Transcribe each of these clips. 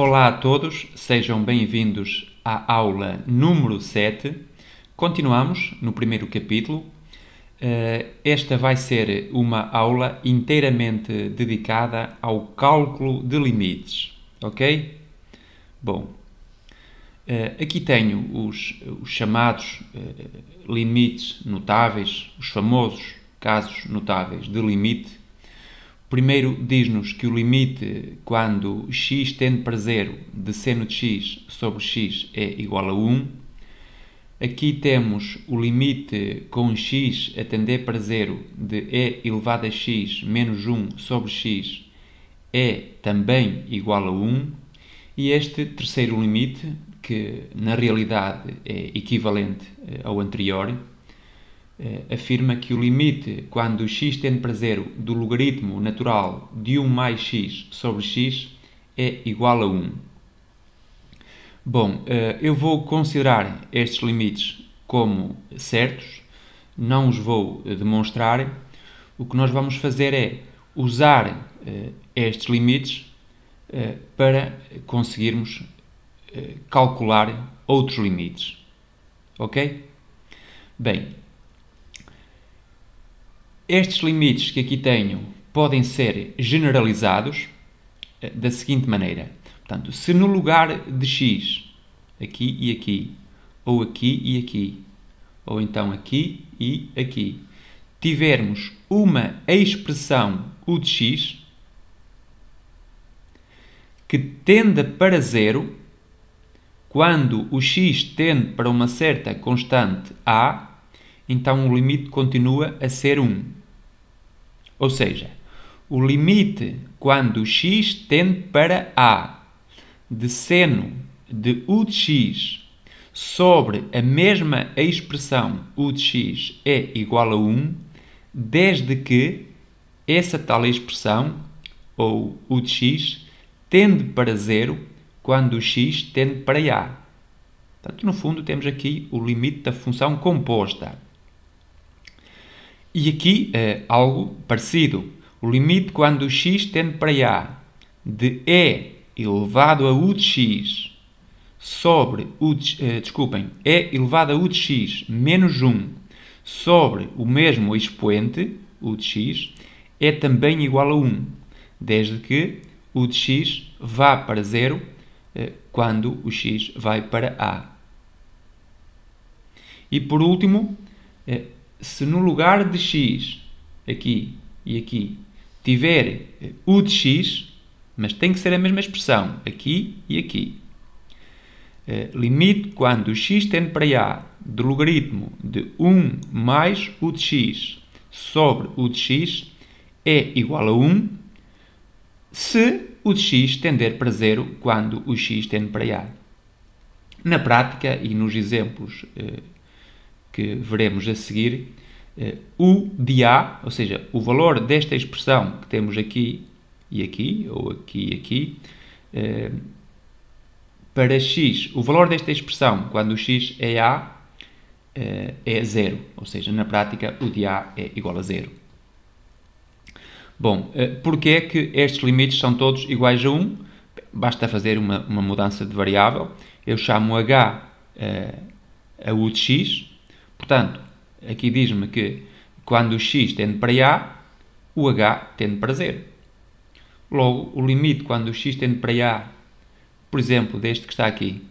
Olá a todos, sejam bem-vindos à aula número 7. Continuamos no primeiro capítulo. Esta vai ser uma aula inteiramente dedicada ao cálculo de limites, ok? Bom, aqui tenho os chamados limites notáveis, os famosos casos notáveis de limite. Primeiro diz-nos que o limite quando x tende para zero de seno de x sobre x é igual a 1. Aqui temos o limite com x a tender para zero de e elevado a x menos 1 sobre x é também igual a 1. E este terceiro limite, que na realidade é equivalente ao anterior, afirma que o limite quando x tende para zero do logaritmo natural de 1 mais x sobre x é igual a 1. Bom, eu vou considerar estes limites como certos, não os vou demonstrar. O que nós vamos fazer é usar estes limites para conseguirmos calcular outros limites. Ok? Bem, estes limites que aqui tenho podem ser generalizados da seguinte maneira. Portanto, se no lugar de x, aqui e aqui, ou aqui e aqui, ou então aqui e aqui, tivermos uma expressão u de x que tenda para zero quando o x tende para uma certa constante a, então o limite continua a ser 1. Ou seja, o limite quando x tende para a de seno de u de x sobre a mesma expressão u de x é igual a 1, desde que essa tal expressão, ou u de x, tende para zero quando o x tende para a. Portanto, no fundo, temos aqui o limite da função composta. E aqui é algo parecido. O limite quando o x tende para a de e elevado a u de x sobre e elevado a u de x menos 1 sobre o mesmo expoente, u de x, é também igual a 1, desde que u de x vá para zero quando o x vai para a. E por último, se no lugar de x, aqui e aqui, tiver u de x, mas tem que ser a mesma expressão, aqui e aqui. Limite quando o x tende para a do logaritmo de 1 mais u de x sobre u de x é igual a 1, se u de x tender para zero quando o x tende para a. Na prática e nos exemplos que veremos a seguir, u de a, ou seja, o valor desta expressão que temos aqui e aqui, ou aqui e aqui, para x, o valor desta expressão, quando o x é a, é zero, ou seja, na prática u de a é igual a zero. Bom, porque é que estes limites são todos iguais a 1? Basta fazer uma mudança de variável. Eu chamo h a u de x. Portanto, aqui diz-me que quando o x tende para a, o h tende para zero. Logo, o limite quando o x tende para a, por exemplo, deste que está aqui,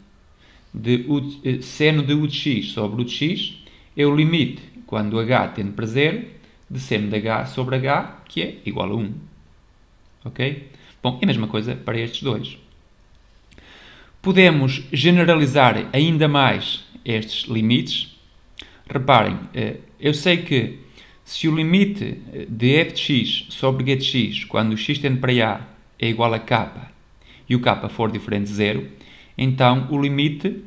de seno de u de x sobre u de x, é o limite quando h tende para zero de seno de h sobre h, que é igual a 1. Ok? Bom, é a mesma coisa para estes dois. Podemos generalizar ainda mais estes limites. Reparem, eu sei que se o limite de f de x sobre g de x, quando o x tende para a, é igual a k, e o k for diferente de zero, então o limite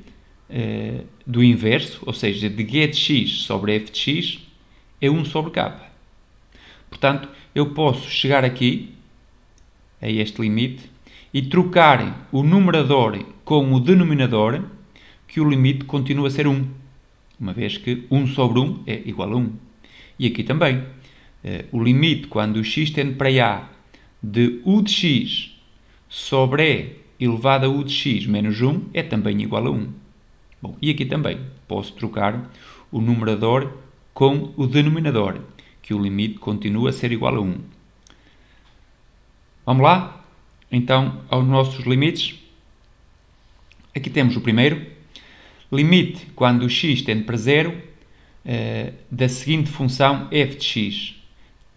do inverso, ou seja, de g de x sobre f de x, é 1 sobre k. Portanto, eu posso chegar aqui, a este limite, e trocar o numerador com o denominador, que o limite continua a ser 1. Uma vez que 1 sobre 1 é igual a 1. E aqui também. O limite quando o x tende para a de u de x sobre elevado a u de x menos 1 é também igual a 1. Bom, e aqui também posso trocar o numerador com o denominador, que o limite continua a ser igual a 1. Vamos lá? Então, aos nossos limites. Aqui temos o primeiro. Limite quando x tende para 0 da seguinte função f de x.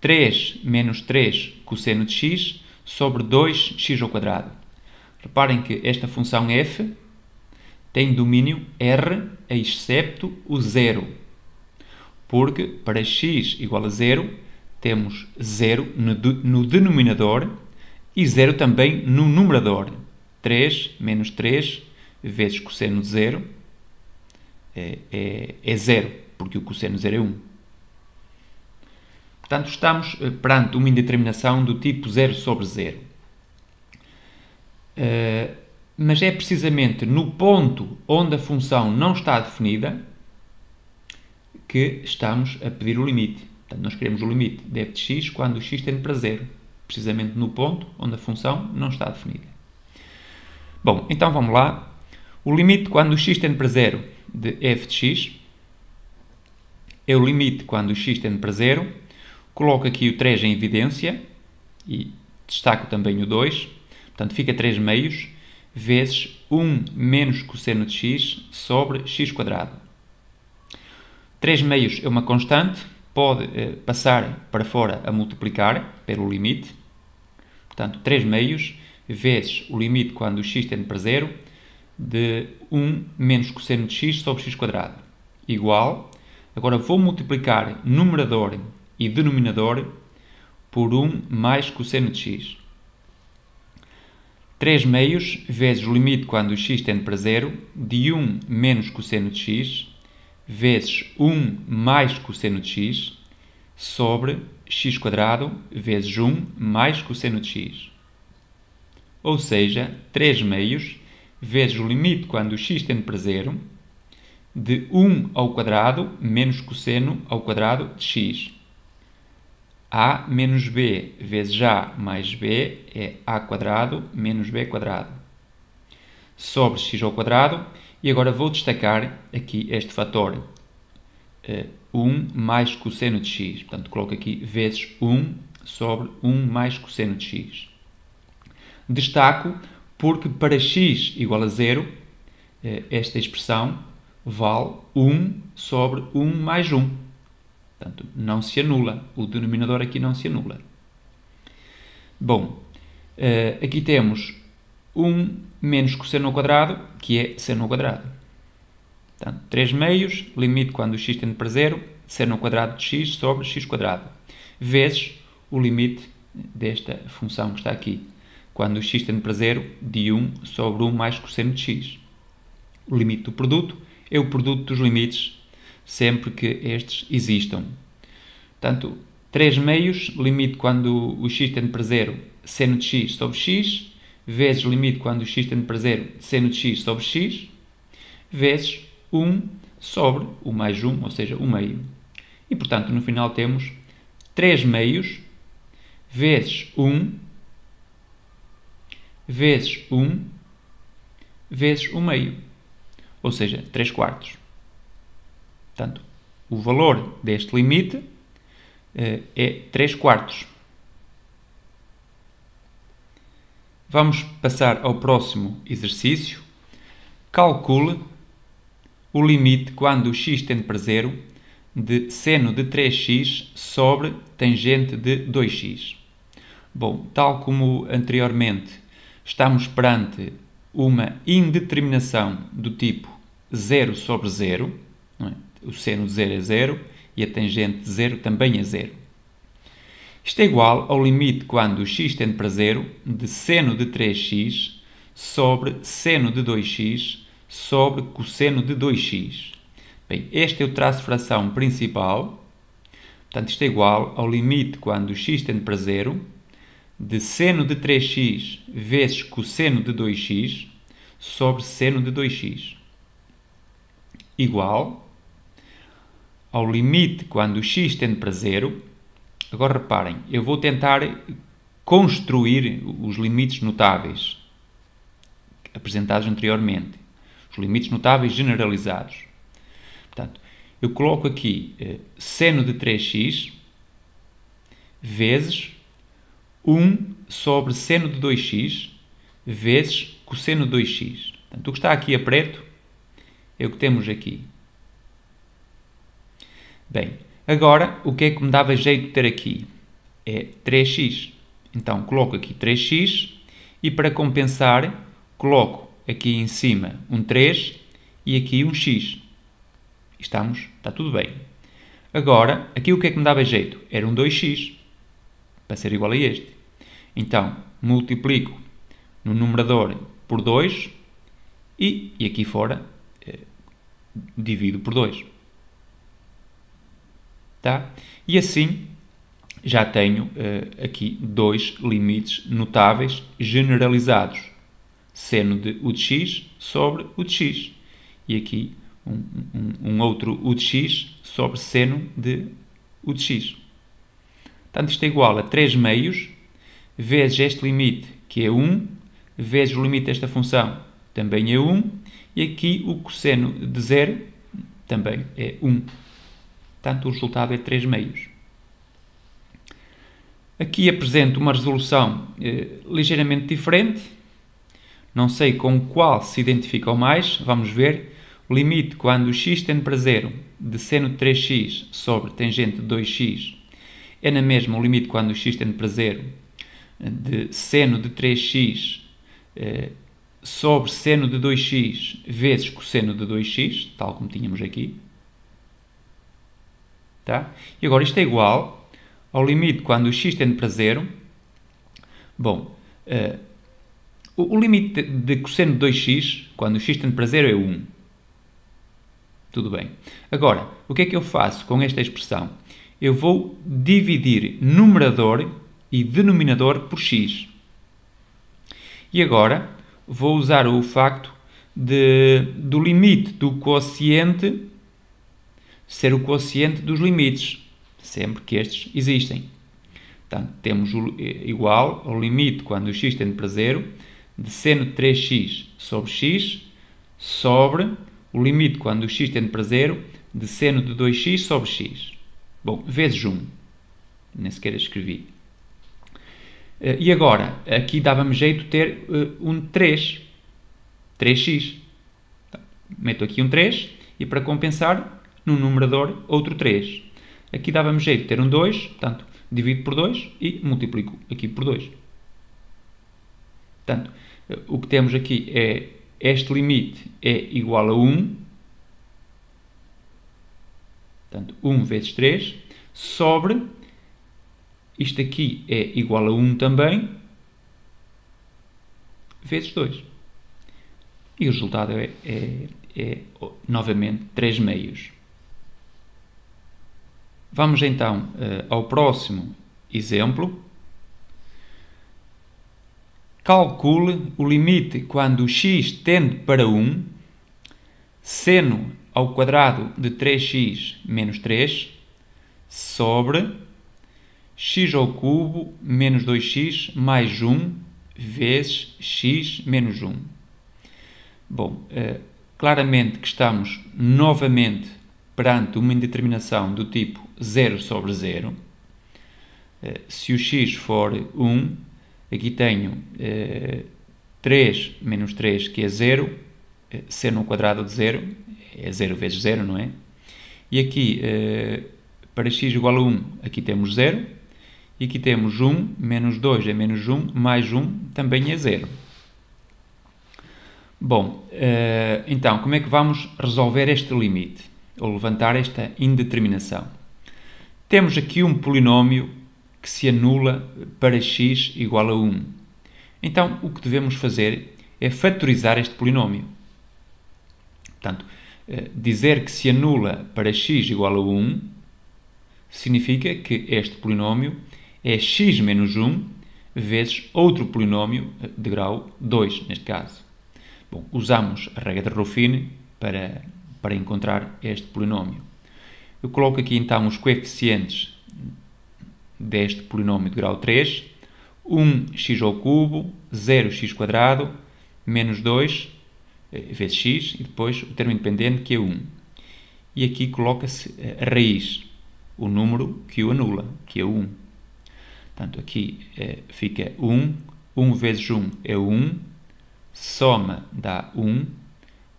3 menos 3 cosseno de x sobre 2x ao quadrado. Reparem que esta função f tem domínio R, excepto o 0. Porque para x igual a 0, temos 0 no denominador e 0 também no numerador. 3 menos 3 vezes cosseno de 0 é 0, porque o cosseno de 0 é 1. Portanto, estamos perante uma indeterminação do tipo 0 sobre 0. Mas é precisamente no ponto onde a função não está definida que estamos a pedir o limite. Portanto, nós queremos o limite de f de x quando o x tende para 0. Precisamente no ponto onde a função não está definida. Bom, então vamos lá. O limite quando o x tende para 0 de f de x é o limite quando o x tende para 0. Coloco aqui o 3 em evidência e destaco também o 2. Portanto, fica 3 meios vezes 1 menos cosseno de x sobre x quadrado. 3 meios é uma constante, pode passar para fora a multiplicar pelo limite. Portanto, 3 meios vezes o limite quando o x tende para 0 de 1 menos cosseno de x sobre x quadrado. Igual, agora vou multiplicar numerador e denominador por 1 mais cosseno de x. 3 meios vezes o limite quando o x tende para 0 de 1 menos cosseno de x vezes 1 mais cosseno de x sobre x quadrado vezes 1 mais cosseno de x. Ou seja, 3 meios vezes o limite quando o x tende para 0 de 1 ao quadrado menos cosseno ao quadrado de x. A menos b vezes a mais b é a quadrado menos b quadrado sobre x ao quadrado. E agora vou destacar aqui este fator 1 mais cosseno de x. Portanto, coloco aqui vezes 1 sobre 1 mais cosseno de x. Destaco porque para x igual a 0, esta expressão vale 1 sobre 1 mais 1. Portanto, não se anula. O denominador aqui não se anula. Bom, aqui temos 1 menos cosseno ao quadrado, que é seno ao quadrado. Portanto, 3 meios, limite quando o x tende para 0, seno ao quadrado de x sobre x quadrado, vezes o limite desta função que está aqui, quando o x tende para 0, de 1 sobre 1 mais cosseno de x. O limite do produto é o produto dos limites, sempre que estes existam. Portanto, 3 meios, limite quando o x tende para 0, seno de x sobre x, vezes limite quando o x tende para 0, seno de x sobre x, vezes 1 sobre o mais 1, ou seja, 1 meio. E, portanto, no final temos 3 meios vezes 1 vezes 1 vezes 1 meio, ou seja, 3 quartos. Portanto, o valor deste limite é 3 quartos. Vamos passar ao próximo exercício. Calcule o limite quando o x tende para 0 de seno de 3x sobre tangente de 2x. Bom, tal como anteriormente, estamos perante uma indeterminação do tipo 0 sobre 0, não é? O seno de 0 é 0 e a tangente de 0 também é 0. Isto é igual ao limite quando o x tende para 0 de seno de 3x sobre seno de 2x sobre cosseno de 2x. Bem, este é o traço de fração principal. Portanto, isto é igual ao limite quando o x tende para 0 de seno de 3x vezes cosseno de 2x sobre seno de 2x. Igual ao limite quando o x tende para 0. Agora reparem, eu vou tentar construir os limites notáveis. apresentados anteriormente. Os limites notáveis generalizados. Portanto, eu coloco aqui seno de 3x vezes 1 sobre seno de 2x vezes cosseno de 2x. Portanto, o que está aqui a preto é o que temos aqui. Bem, agora, o que é que me dava jeito de ter aqui? É 3x. Então, coloco aqui 3x e, para compensar, coloco aqui em cima um 3 e aqui um x. Está tudo bem. Agora, aqui o que é que me dava jeito? Era um 2x, para ser igual a este. Então, multiplico no numerador por 2 e aqui fora divido por 2. Tá? E assim já tenho aqui dois limites notáveis generalizados. Seno de u de x sobre u de x. E aqui um outro u de x sobre seno de u de x. Portanto, isto é igual a 3 meios vezes este limite, que é 1, vezes o limite desta função, também é 1, e aqui o cosseno de 0 também é 1. Portanto, o resultado é 3 meios. Aqui apresento uma resolução ligeiramente diferente. Não sei com qual se identificam mais. Vamos ver. O limite quando x tende para 0 de seno de 3x sobre tangente de 2x é na mesma o limite quando x tende para 0 de seno de 3x sobre seno de 2x vezes cosseno de 2x, tal como tínhamos aqui. Tá? E agora isto é igual ao limite quando x tende para 0. Bom, o limite de cosseno de 2x, quando x tende para 0, é 1. Tudo bem. Agora, o que é que eu faço com esta expressão? Eu vou dividir numerador e denominador por x. E agora vou usar o facto do limite do quociente ser o quociente dos limites, sempre que estes existem. Portanto, temos igual ao limite quando x tende para 0 de seno de 3x sobre x sobre o limite quando x tende para 0 de seno de 2x sobre x. Bom, vezes 1. Nem sequer escrevi. E agora, aqui dava-me jeito de ter um 3. 3x. Meto aqui um 3 e, para compensar, no numerador, outro 3. Aqui dava-me jeito de ter um 2, portanto, divido por 2 e multiplico aqui por 2. Portanto, o que temos aqui é este limite é igual a 1. Portanto, 1 vezes 3 sobre isto aqui é igual a 1 também vezes 2. E o resultado é novamente 3 meios. Vamos então ao próximo exemplo. Calcule o limite quando x tende para 1, seno ao quadrado de 3x menos 3, sobre x ao cubo menos 2x mais 1 vezes x menos 1. Bom, claramente que estamos novamente perante uma indeterminação do tipo 0 sobre 0. Se o x for 1, aqui tenho 3 menos 3, que é 0, seno ao quadrado de 0, é 0 vezes 0, não é? E aqui, para x igual a 1, aqui temos 0, e aqui temos 1, menos 2 é menos 1, mais 1 também é 0. Bom, então, como é que vamos resolver este limite? Ou levantar esta indeterminação? Temos aqui um polinómio que se anula para x igual a 1. Então, o que devemos fazer é fatorizar este polinómio. Portanto, dizer que se anula para x igual a 1 significa que este polinómio é x menos 1 vezes outro polinómio de grau 2, neste caso. Bom, usamos a regra de Ruffini para encontrar este polinómio. Eu coloco aqui então os coeficientes deste polinómio de grau 3, 1x ao cubo, 0x², menos 2 vezes x, e depois o termo independente, que é 1. E aqui coloca-se a raiz, o número que o anula, que é 1. Portanto, aqui fica 1, 1 vezes 1 é 1, soma dá 1,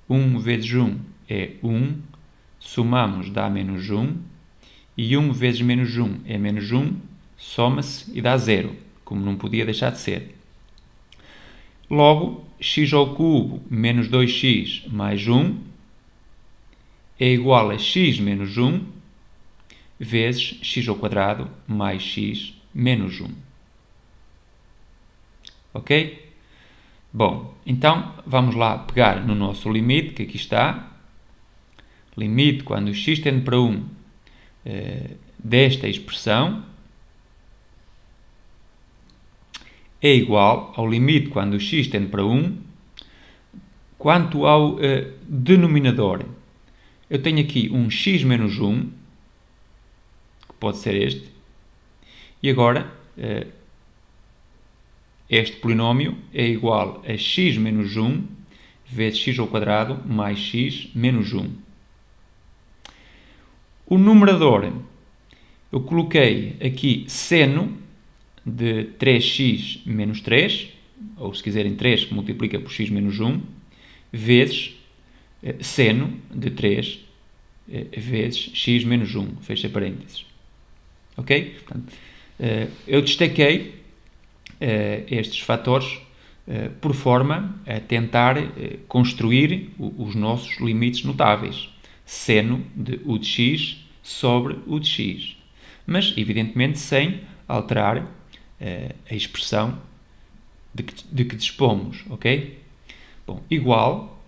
1 vezes 1 é 1, somamos dá menos 1, e 1 vezes menos 1 é menos 1, soma-se e dá 0, como não podia deixar de ser. Logo, x ao cubo menos 2x mais 1 é igual a x menos 1 vezes x ao quadrado mais x menos 1. Ok? Bom, então vamos lá pegar no nosso limite, que aqui está. Limite quando x tende para 1 desta expressão é igual ao limite quando x tende para 1 quanto ao denominador. Eu tenho aqui um x menos 1, que pode ser este, e agora este polinómio é igual a x menos 1 vezes x ao quadrado mais x menos 1. O numerador, eu coloquei aqui seno de 3x menos 3, ou se quiserem 3 que multiplica por x menos 1, vezes seno de 3 vezes x menos 1, fecha parênteses. Ok? Portanto, eu destaquei estes fatores por forma a tentar construir os nossos limites notáveis. Seno de u de x sobre u de x. Mas, evidentemente, sem alterar a expressão de que dispomos, ok? Bom, igual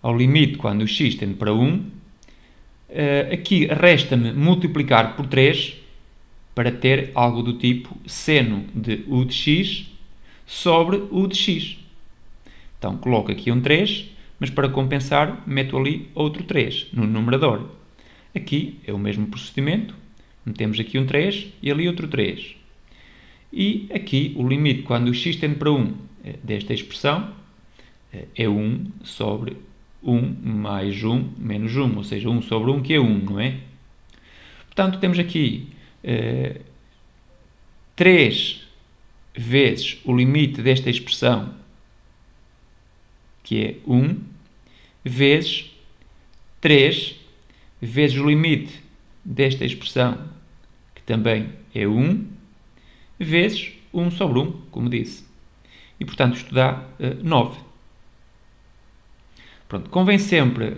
ao limite quando o x tende para 1, aqui resta-me multiplicar por 3 para ter algo do tipo seno de u de x sobre u de x. Então, coloco aqui um 3, mas para compensar, meto ali outro 3 no numerador. Aqui é o mesmo procedimento, metemos aqui um 3 e ali outro 3. E aqui o limite quando o x tende para 1 desta expressão é 1 sobre 1 mais 1 menos 1, ou seja, 1 sobre 1 que é 1, não é? Portanto, temos aqui 3 vezes o limite desta expressão, que é 1, vezes 3 vezes o limite desta expressão, que também é 1, vezes 1 sobre 1, como disse. E, portanto, isto dá 9. Pronto, convém sempre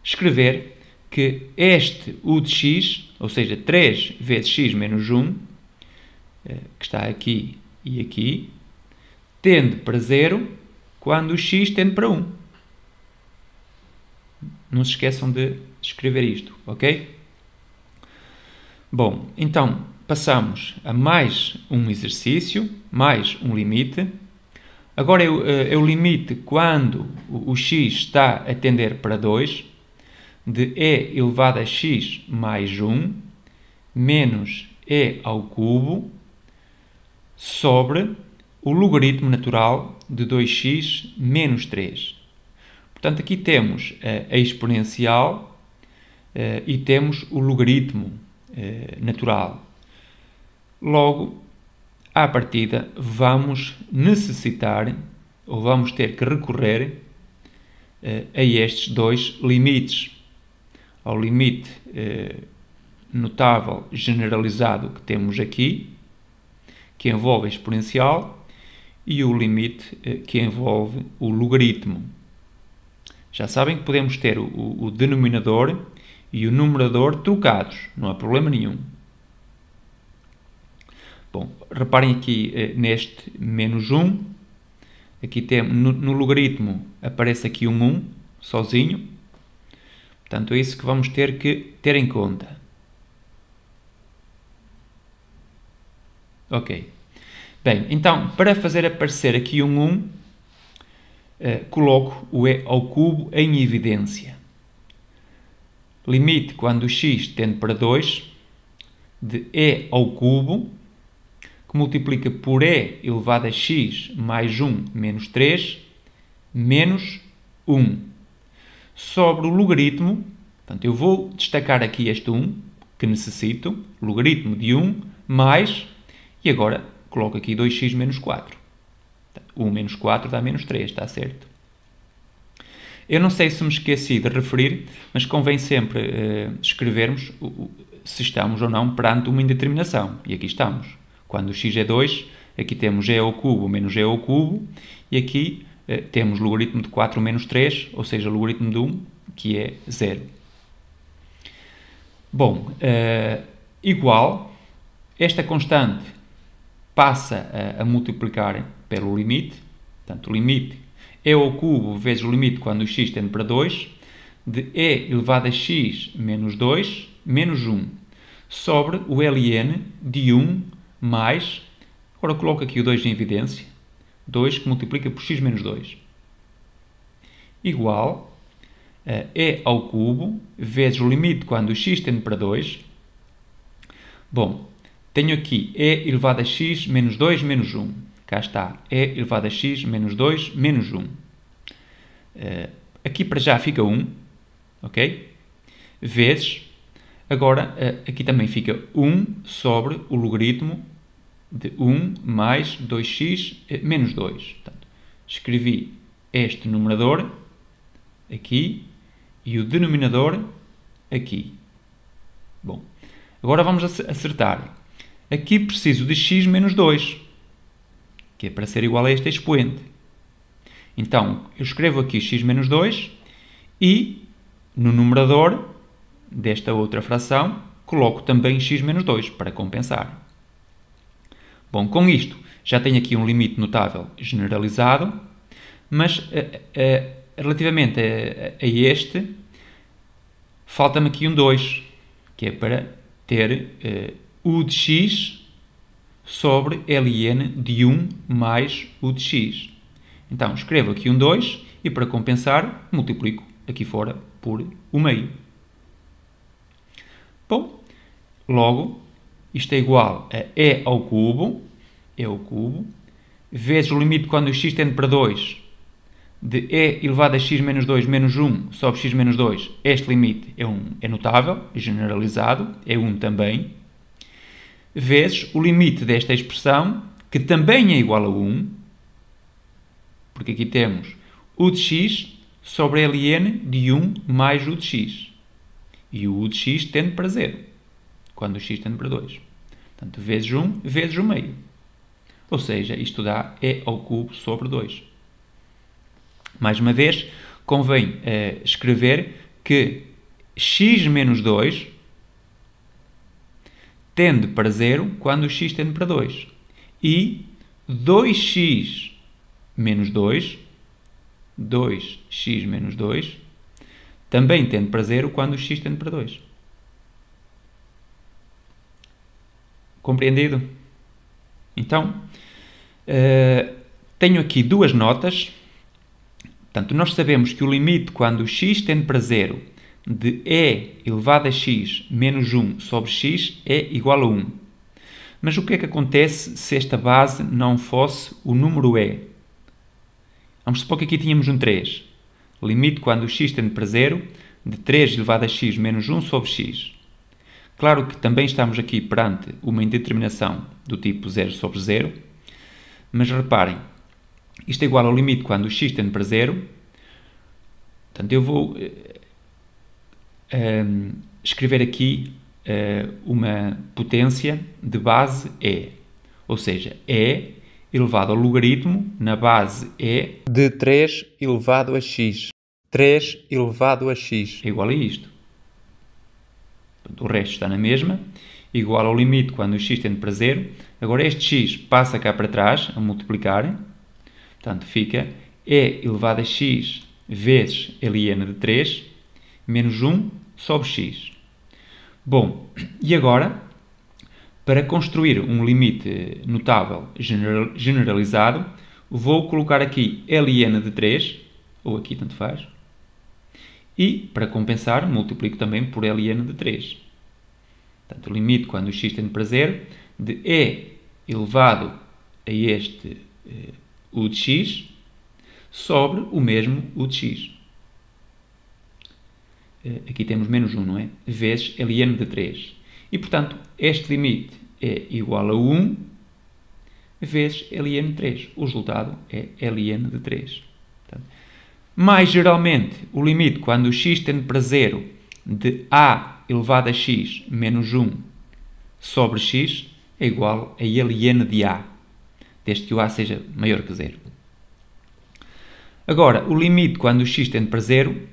escrever que este u de x, ou seja, 3 vezes x menos 1, que está aqui e aqui, tende para 0 quando o x tende para 1. Não se esqueçam de escrever isto, ok? Bom, então passamos a mais um exercício, mais um limite. Agora é o limite quando o x está a tender para 2, de e elevado a x mais 1, menos e ao cubo, sobre o logaritmo natural de 2x menos 3. Portanto, aqui temos a exponencial e temos o logaritmo natural. Logo, à partida, vamos necessitar, ou vamos ter que recorrer a estes dois limites. Ao limite notável generalizado que temos aqui, que envolve a exponencial, e o limite que envolve o logaritmo. Já sabem que podemos ter o denominador e o numerador trocados, não há problema nenhum. Bom, reparem aqui neste menos 1, aqui temos, no logaritmo aparece aqui um 1, sozinho, portanto é isso que vamos ter que ter em conta. Ok. Bem, então, para fazer aparecer aqui um 1, coloco o e ao cubo em evidência. Limite quando o x tende para 2, de e ao cubo, que multiplica por e elevado a x mais 1 menos 3, menos 1 sobre o logaritmo. Portanto, eu vou destacar aqui este 1 que necessito, logaritmo de 1 mais, e agora coloco aqui 2x menos 4. 1 menos 4 dá menos 3, está certo? Eu não sei se me esqueci de referir, mas convém sempre escrevermos se estamos ou não perante uma indeterminação. E aqui estamos. Quando x é 2, aqui temos g ao cubo menos g ao cubo, e aqui temos logaritmo de 4 menos 3, ou seja, logaritmo de 1, que é 0. Bom, igual, esta constante passa a multiplicar pelo limite. Portanto, o limite e ao cubo vezes o limite quando x tende para 2, de e elevado a x menos 2 menos 1, sobre o ln de 1 mais, agora coloco aqui o 2 em evidência, 2 que multiplica por x menos 2, igual a e ao cubo vezes o limite quando x tende para 2. Bom, tenho aqui e elevado a x menos 2 menos 1. Cá está, e elevado a x menos 2 menos 1. Aqui para já fica 1, ok? Vezes, agora aqui também fica 1 sobre o logaritmo de 1 mais 2x menos 2. Portanto, escrevi este numerador aqui e o denominador aqui. Bom, agora vamos acertar. Aqui preciso de x menos 2, que é para ser igual a este expoente. Então, eu escrevo aqui x menos 2 e no numerador desta outra fração coloco também x menos 2 para compensar. Bom, com isto já tenho aqui um limite notável generalizado, mas relativamente a este falta-me aqui um 2, que é para ter u de x sobre ln de 1 mais u de x. Então, escrevo aqui um 2 e, para compensar, multiplico aqui fora por o meio. Bom, logo, isto é igual a e ao cubo, vezes o limite quando o x tende para 2, de e elevado a x menos 2 menos 1 sobre x menos 2. Este limite é notável, é generalizado, é 1 também, vezes o limite desta expressão, que também é igual a 1, porque aqui temos u de x sobre ln de 1 mais u de x. E o u de x tende para 0, quando o x tende para 2. Portanto, vezes 1 vezes o meio. Ou seja, isto dá e ao cubo sobre 2. Mais uma vez, convém escrever que x menos 2 tende para 0 quando o x tende para 2. E 2x menos 2, 2x menos 2, também tende para 0 quando o x tende para 2. Compreendido? Então, tenho aqui duas notas. Portanto, nós sabemos que o limite quando o x tende para 0 de e elevado a x menos 1 sobre x é igual a 1. Mas o que é que acontece se esta base não fosse o número e? Vamos supor que aqui tínhamos um 3. Limite quando o x tende para 0 de 3 elevado a x menos 1 sobre x. Claro que também estamos aqui perante uma indeterminação do tipo 0 sobre 0, mas reparem, isto é igual ao limite quando o x tende para 0. Portanto, eu vou escrever aqui uma potência de base e, ou seja, e elevado ao logaritmo na base e de 3 elevado a x. 3 elevado a x é igual a isto. Portanto, o resto está na mesma, igual ao limite quando o x tende para 0. Agora este x passa cá para trás, a multiplicar. Portanto, fica e elevado a x vezes ln de 3 menos 1 sobre x. Bom, e agora, para construir um limite notável generalizado, vou colocar aqui ln de 3, ou aqui tanto faz, e, para compensar, multiplico também por ln de 3. Portanto, o limite quando o x tende para 0 de e elevado a este u de x sobre o mesmo u de x. Aqui temos menos 1, não é? Vezes ln de 3. E, portanto, este limite é igual a 1 vezes ln de 3. O resultado é ln de 3. Portanto, mais geralmente, o limite quando o x tende para 0 de a elevado a x menos 1 sobre x é igual a ln de a, desde que o a seja maior que 0. Agora, o limite quando o x tende para 0,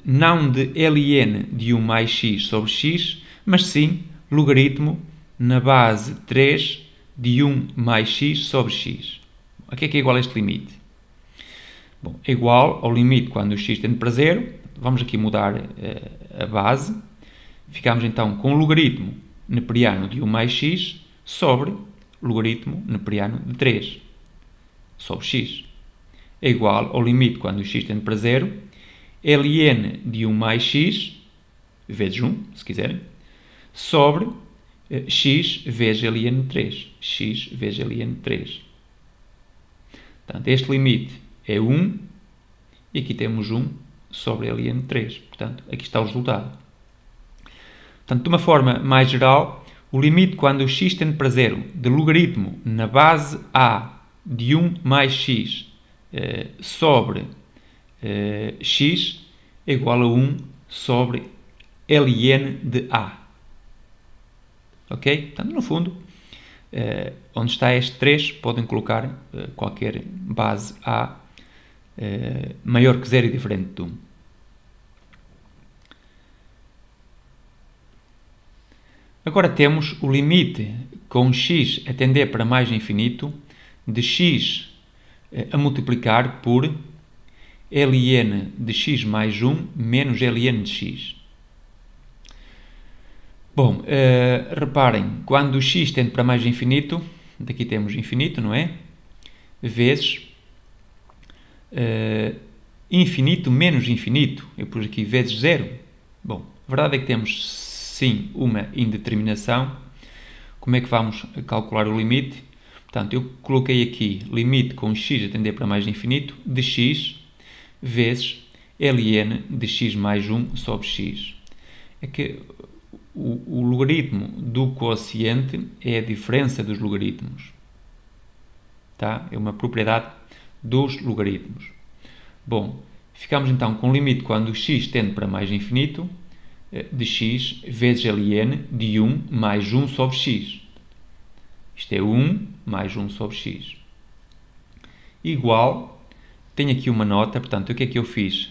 não de ln de 1 mais x sobre x, mas sim logaritmo na base 3 de 1 mais x sobre x. A que é igual a este limite? Bom, é igual ao limite quando o x tende para 0. Vamos aqui mudar a base. Ficamos então com o logaritmo neperiano de 1 mais x sobre logaritmo neperiano de 3 sobre x. É igual ao limite quando o x tende para 0, ln de 1 mais x, vezes 1, se quiserem, sobre x vezes ln de 3. X vezes ln de 3. Portanto, este limite é 1 e aqui temos 1 sobre ln de 3. Portanto, aqui está o resultado. Portanto, de uma forma mais geral, o limite quando o x tende para 0 de logaritmo na base a de 1 mais x sobre x é igual a 1 sobre ln de a. Ok? Portanto, no fundo, onde está este 3, podem colocar qualquer base a maior que 0 e diferente de 1. Agora temos o limite com x a tender para mais infinito de x a multiplicar por ln de x mais 1 menos ln de x. Bom, reparem, quando o x tende para mais infinito, daqui temos infinito, não é? Vezes infinito menos infinito. Eu pus aqui vezes 0. Bom, a verdade é que temos sim uma indeterminação. Como é que vamos calcular o limite? Portanto, eu coloquei aqui limite com x a tender para mais infinito de x vezes ln de x mais 1 sobre x. É que o logaritmo do quociente é a diferença dos logaritmos. Tá? É uma propriedade dos logaritmos. Bom, ficamos então com o limite quando o x tende para mais infinito de x vezes ln de 1 mais 1 sobre x. Isto é 1 mais 1 sobre x. Igual, tenho aqui uma nota, portanto, o que é que eu fiz?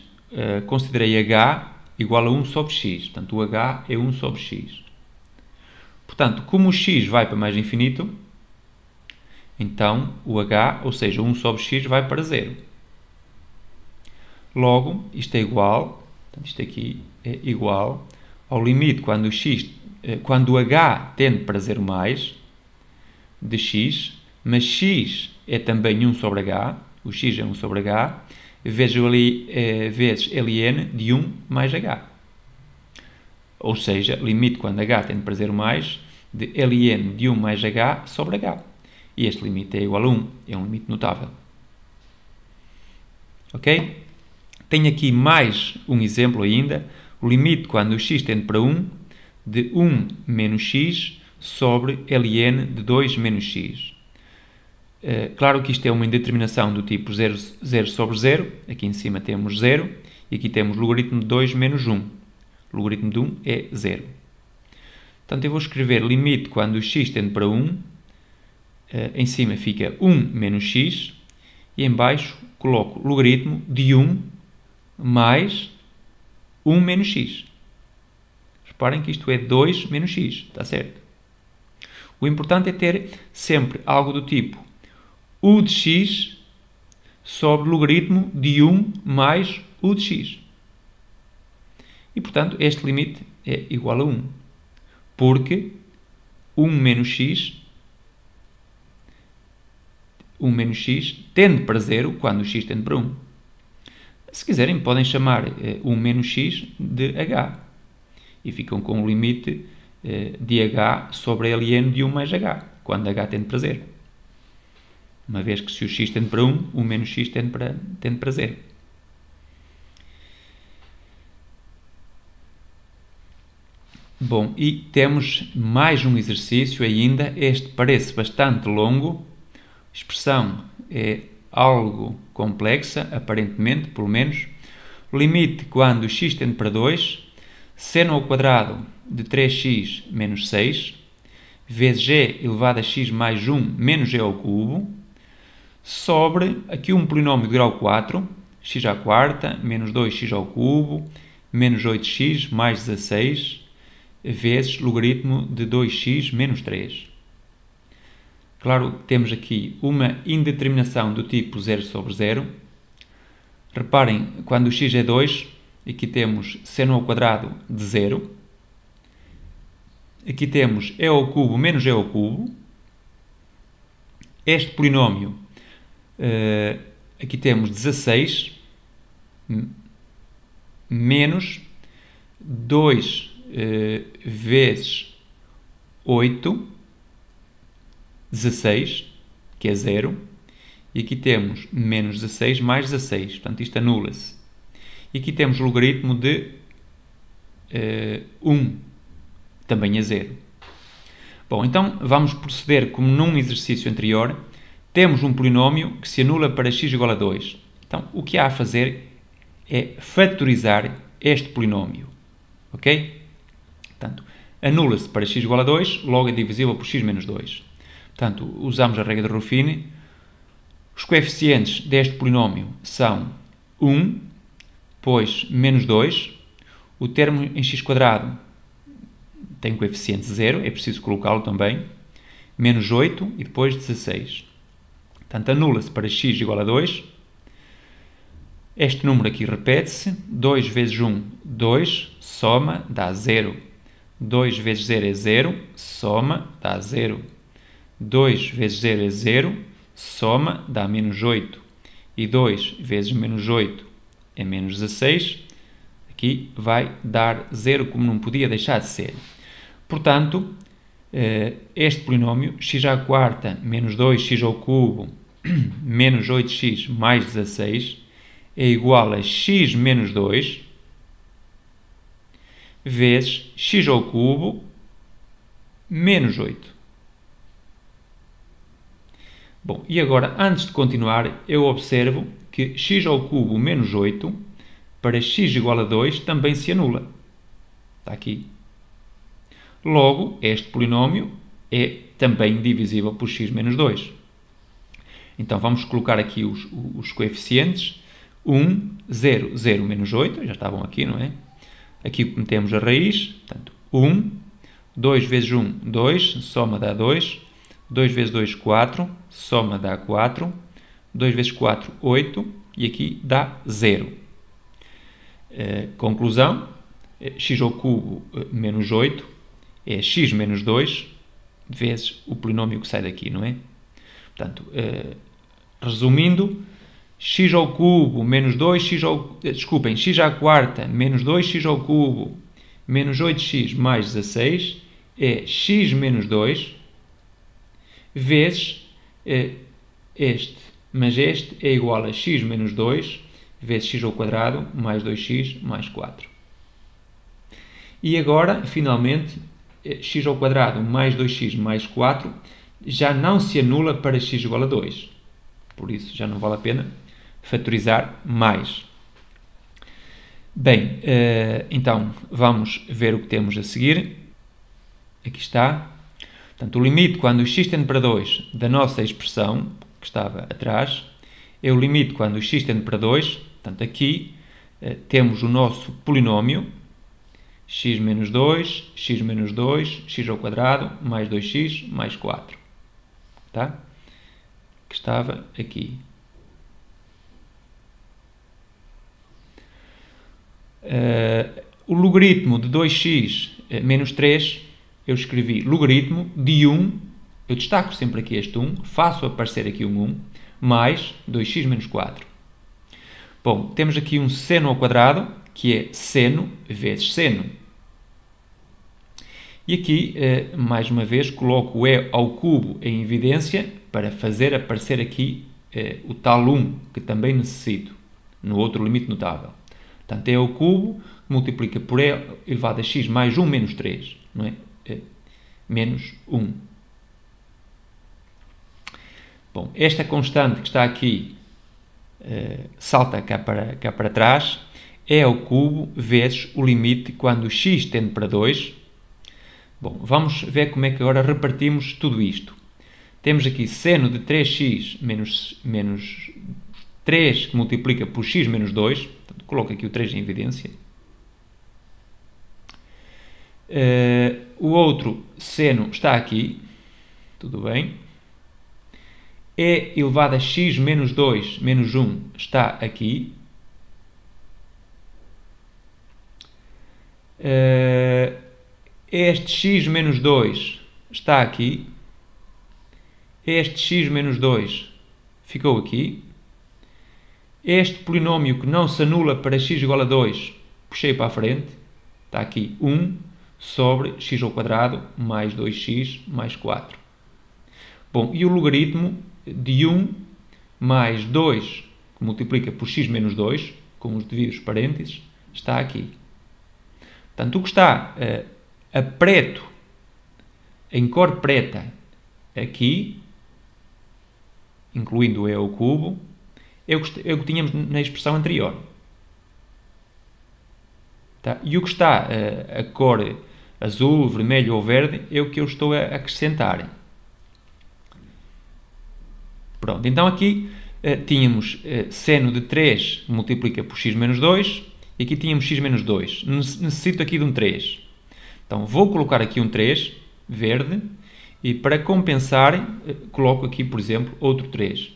Considerei h igual a 1 sobre x. Portanto, o h é 1 sobre x. Portanto, como o x vai para mais infinito, então o h, ou seja, 1 sobre x, vai para 0. Logo, isto é igual, portanto, isto aqui é igual ao limite quando o h tende para 0 mais de x, mas x é também 1 sobre h, o x é 1 sobre h, vezes ln de 1 mais h. Ou seja, limite quando h tende para 0 mais de ln de 1 mais h sobre h. E este limite é igual a 1, é um limite notável. Ok? Tenho aqui mais um exemplo ainda, o limite quando o x tende para 1 de 1 menos x sobre ln de 2 menos x. Claro que isto é uma indeterminação do tipo 0 sobre 0, aqui em cima temos 0, e aqui temos logaritmo de 2 menos 1. O logaritmo de 1 é 0. Portanto, eu vou escrever limite quando o x tende para 1, em cima fica 1 menos x, e em baixo coloco logaritmo de 1 mais 1 menos x. Reparem que isto é 2 menos x, está certo? O importante é ter sempre algo do tipo u de x sobre logaritmo de 1 mais u de x. E, portanto, este limite é igual a 1, porque 1 menos x tende para 0 quando o x tende para 1. Se quiserem, podem chamar 1 menos x de h. E ficam com o limite de h sobre ln de 1 mais h, quando h tende para 0. uma vez que se o x tende para 1, o menos x tende para 0. Bom, e temos mais um exercício ainda. Este parece bastante longo. A expressão é algo complexa, aparentemente, pelo menos. Limite quando x tende para 2, seno ao quadrado de 3x menos 6, vezes g elevado a x mais 1 menos g ao cubo, sobre aqui um polinómio de grau 4, x à quarta, menos 2x ao cubo, menos 8x mais 16, vezes logaritmo de 2x menos 3. Claro, temos aqui uma indeterminação do tipo 0 sobre 0. Reparem, quando o x é 2, aqui temos seno ao quadrado de 0. Aqui temos e ao cubo menos e ao cubo. Este polinómio, aqui temos 16 menos 2 vezes 8, 16, que é 0. E aqui temos menos 16 mais 16, portanto isto anula-se. E aqui temos o logaritmo de 1, também é 0. Bom, então vamos proceder como num exercício anterior. Temos um polinómio que se anula para x igual a 2. Então, o que há a fazer é fatorizar este polinómio. Ok? Portanto, anula-se para x igual a 2, logo é divisível por x menos 2. Portanto, usamos a regra de Ruffini. Os coeficientes deste polinómio são 1, depois menos 2. O termo em x² tem coeficiente 0, é preciso colocá-lo também. Menos 8 e depois 16. Portanto, anula-se para x igual a 2. Este número aqui repete-se. 2 vezes 1, 2, soma, dá 0. 2 vezes 0 é 0, soma, dá 0. 2 vezes 0 é 0, soma, dá menos 8. E 2 vezes menos 8 é menos 16. Aqui vai dar 0, como não podia deixar de ser. Portanto, este polinómio, x² menos 2x ao cubo menos 8x mais 16 é igual a x menos 2 vezes x ao cubo menos 8. Bom, e agora, antes de continuar, eu observo que x ao cubo menos 8 para x igual a 2 também se anula. Está aqui. Logo, este polinómio é também divisível por x menos 2. Então, vamos colocar aqui os coeficientes. 1, 0, 0 menos 8, já estavam aqui, não é? Aqui metemos a raiz, portanto, 1, 2 vezes 1, 2, soma dá 2, 2 vezes 2, 4, soma dá 4, 2 vezes 4, 8, e aqui dá 0. Conclusão, x ao cubo menos 8 é x menos 2 vezes o polinómio que sai daqui, não é? Portanto, resumindo, x ao cubo menos 2x desculpem, x² menos 2x ao cubo menos 8x mais 16 é x menos 2 vezes este, mas este é igual a x menos 2 vezes x² mais 2x mais 4. E agora, finalmente, x² mais 2x mais 4 já não se anula para x igual a 2. Por isso, já não vale a pena fatorizar mais. Bem, então, vamos ver o que temos a seguir. Aqui está. Portanto, o limite quando o x tende para 2 da nossa expressão, que estava atrás, é o limite quando o x tende para 2. Portanto, aqui temos o nosso polinómio, x menos 2, x menos 2, x² mais 2x mais 4. Tá? Que estava aqui. O logaritmo de 2x menos 3, eu escrevi logaritmo de 1, eu destaco sempre aqui este 1, faço aparecer aqui um 1, mais 2x menos 4. Bom, temos aqui um seno ao quadrado, que é seno vezes seno. E aqui, mais uma vez, coloco o e ao cubo em evidência para fazer aparecer aqui o tal 1 que também necessito no outro limite notável. Portanto, é o cubo que multiplica por e elevado a x mais 1 menos 3, não é? Menos 1. Bom, esta constante que está aqui salta cá para trás, é o cubo vezes o limite quando x tende para 2. Bom, vamos ver como é que agora repartimos tudo isto. Temos aqui seno de 3x menos 3 que multiplica por x menos 2. Portanto, coloco aqui o 3 em evidência. O outro seno está aqui. Tudo bem. E elevado a x menos 2 menos 1 está aqui. Este x menos 2 está aqui. Este x menos 2 ficou aqui. Este polinómio que não se anula para x igual a 2, puxei para a frente. Está aqui 1 sobre x ao quadrado mais 2x mais 4. Bom, e o logaritmo de 1 mais 2, que multiplica por x menos 2, com os devidos parênteses, está aqui. Portanto, o que está a preto, em cor preta, aqui, incluindo o e ao cubo, é o que tínhamos na expressão anterior. Tá? E o que está a cor azul, vermelho ou verde é o que eu estou a acrescentar. Pronto, então aqui tínhamos seno de 3 multiplica por x menos 2 e aqui tínhamos x menos 2. Necessito aqui de um 3. Então vou colocar aqui um 3, verde, e para compensar coloco aqui, por exemplo, outro 3.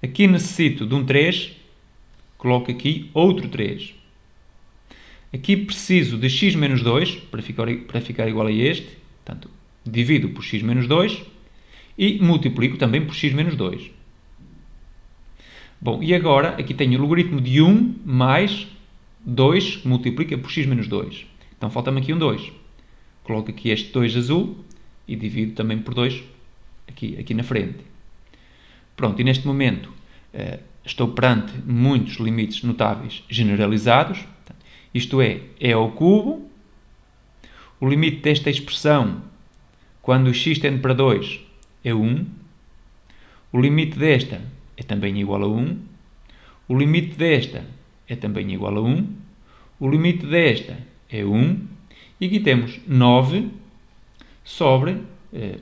Aqui necessito de um 3, coloco aqui outro 3. Aqui preciso de x menos 2 para ficar igual a este. Portanto, divido por x menos 2 e multiplico também por x menos 2. Bom, e agora aqui tenho o logaritmo de 1 mais 2 que multiplica por x menos 2. Então falta-me aqui um 2. Coloco aqui este 2 azul e divido também por 2 aqui na frente. Pronto, e neste momento estou perante muitos limites notáveis generalizados. Isto é ao cubo. O limite desta expressão, quando o x tende para 2, é 1. O limite desta é também igual a 1. O limite desta é também igual a 1. O limite desta é 1. E aqui temos 9 sobre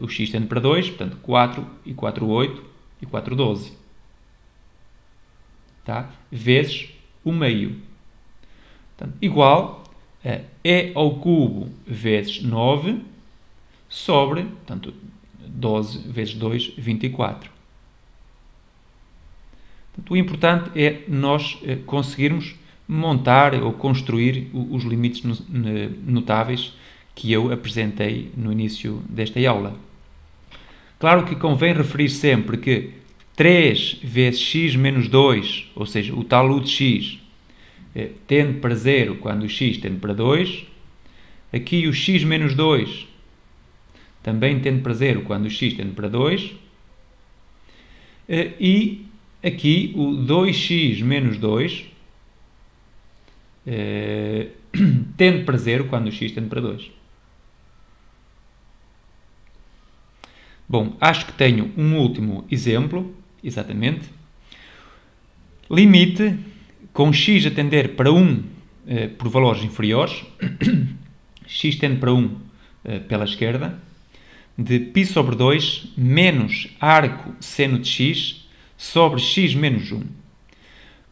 o x tende para 2, portanto 4 e 4, 8 e 4, 12. Tá? Vezes o meio. Portanto, igual a e ao cubo vezes 9 sobre, portanto, 12 vezes 2, 24. Portanto, o importante é nós conseguirmos montar ou construir os limites notáveis que eu apresentei no início desta aula. Claro que convém referir sempre que 3 vezes x menos 2, ou seja, o tal u de x, tende para 0 quando o x tende para 2. Aqui o x menos 2 também tende para 0 quando o x tende para 2. E aqui o 2x menos 2 tende para 0 quando o x tende para 2. Bom, acho que tenho um último exemplo, exatamente. Limite com x a tender para 1 por valores inferiores, x tende para 1 pela esquerda, de π sobre 2 menos arco seno de x sobre x menos 1.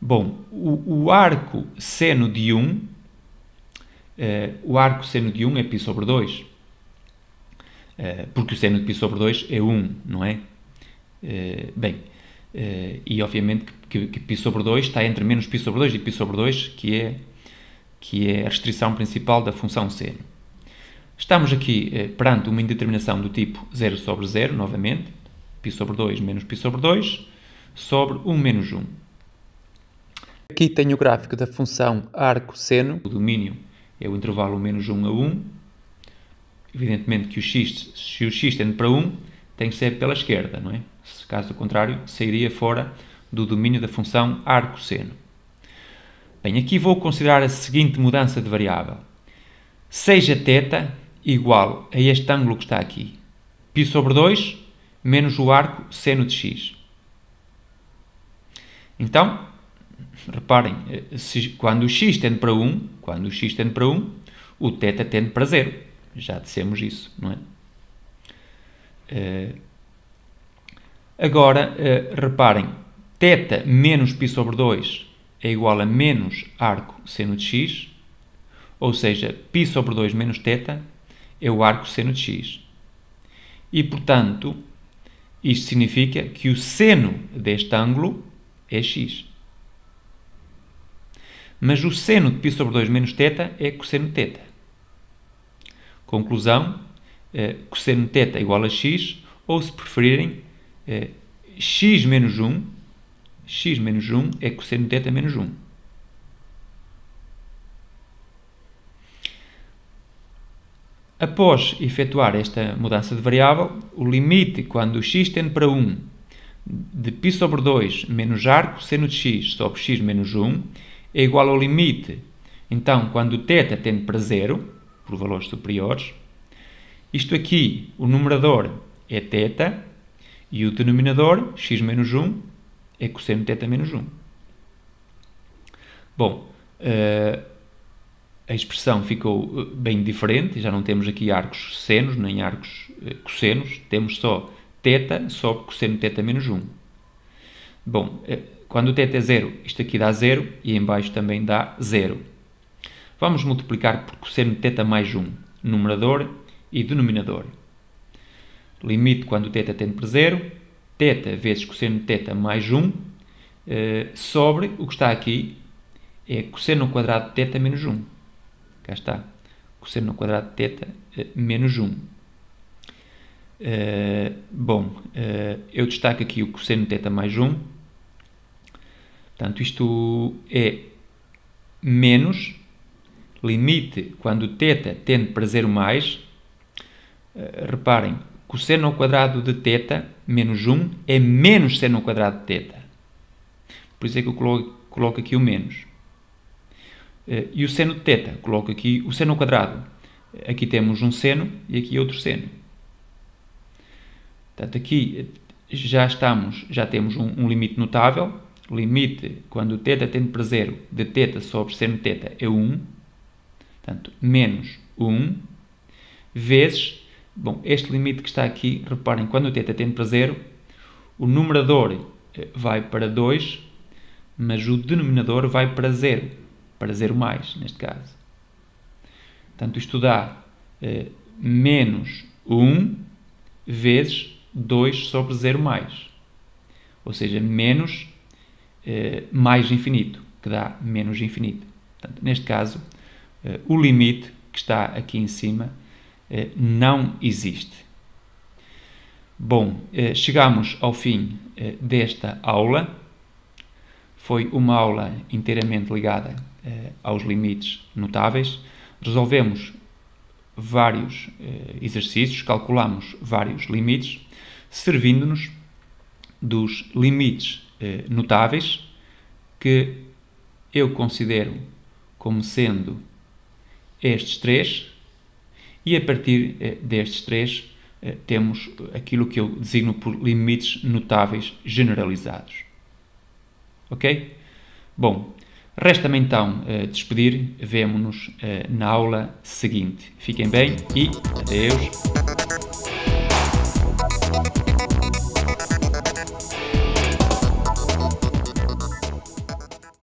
Bom, o arco seno de 1, é π sobre 2, porque o seno de π sobre 2 é 1, não é? E obviamente que π sobre 2 está entre menos π sobre 2 e π sobre 2, que é a restrição principal da função seno. Estamos aqui perante uma indeterminação do tipo 0 sobre 0, novamente, π sobre 2 menos π sobre 2, sobre 1 menos 1. Aqui tenho o gráfico da função arco-seno. O domínio é o intervalo menos 1 a 1. Evidentemente que se o x tende para 1, tem que ser pela esquerda, não é? Se caso contrário, sairia fora do domínio da função arcosseno. Bem, aqui vou considerar a seguinte mudança de variável. Seja θ igual a este ângulo que está aqui. π sobre 2 menos o arco seno de x. Então, reparem, quando o x tende para 1, o θ tende para 0. Já dissemos isso, não é? Agora, reparem, θ menos π sobre 2 é igual a menos arco seno de x, ou seja, π sobre 2 menos θ é o arco seno de x. E, portanto, isto significa que o seno deste ângulo é x. Mas o seno de π sobre 2 menos θ é cosseno de θ. Conclusão, cosseno de θ igual a x, ou se preferirem, x menos 1 é cosseno de θ menos 1. Após efetuar esta mudança de variável, o limite quando x tende para 1 de π sobre 2 menos arco seno de x sobre x menos 1 é igual ao limite, então, quando θ tende para 0, por valores superiores. Isto aqui, o numerador é θ e o denominador, x menos 1, é cosseno de θ menos 1. Bom, a expressão ficou bem diferente, já não temos aqui arcos senos nem arcos cossenos, temos só θ sobre cosseno de θ menos 1. Bom, quando o θ é 0, isto aqui dá 0 e em baixo também dá 0. Vamos multiplicar por cosseno de θ mais 1, numerador e denominador. Limite quando o θ tende para 0, θ vezes cosseno de θ mais 1, sobre o que está aqui, é cosseno ao quadrado de θ menos 1. Cá está, cosseno ao quadrado de θ menos 1. Eu destaco aqui o cosseno de θ mais 1. Portanto, isto é menos, limite quando o θ tende para 0 mais. Reparem, cosseno ao quadrado de θ menos 1 é menos seno ao quadrado de θ. Por isso é que eu coloco aqui o menos. E o seno de θ, coloco aqui o seno ao quadrado. Aqui temos um seno e aqui outro seno. Portanto, aqui já temos um limite notável. Limite, quando o θ tende para 0, de θ sobre seno de θ é 1. Portanto, menos 1, vezes, bom, este limite que está aqui, reparem, quando o θ tende para 0, o numerador vai para 2, mas o denominador vai para 0 mais, neste caso. Portanto, isto dá menos 1 vezes 2 sobre 0 mais. Ou seja, menos mais infinito, que dá menos infinito. Portanto, neste caso, o limite que está aqui em cima não existe. Bom, chegamos ao fim desta aula. Foi uma aula inteiramente ligada aos limites notáveis. Resolvemos vários exercícios, calculamos vários limites, servindo-nos dos limites notáveis que eu considero como sendo estes três, e a partir destes três temos aquilo que eu designo por limites notáveis generalizados. Ok? Bom, resta-me então despedir. Vemo-nos na aula seguinte. Fiquem bem e adeus!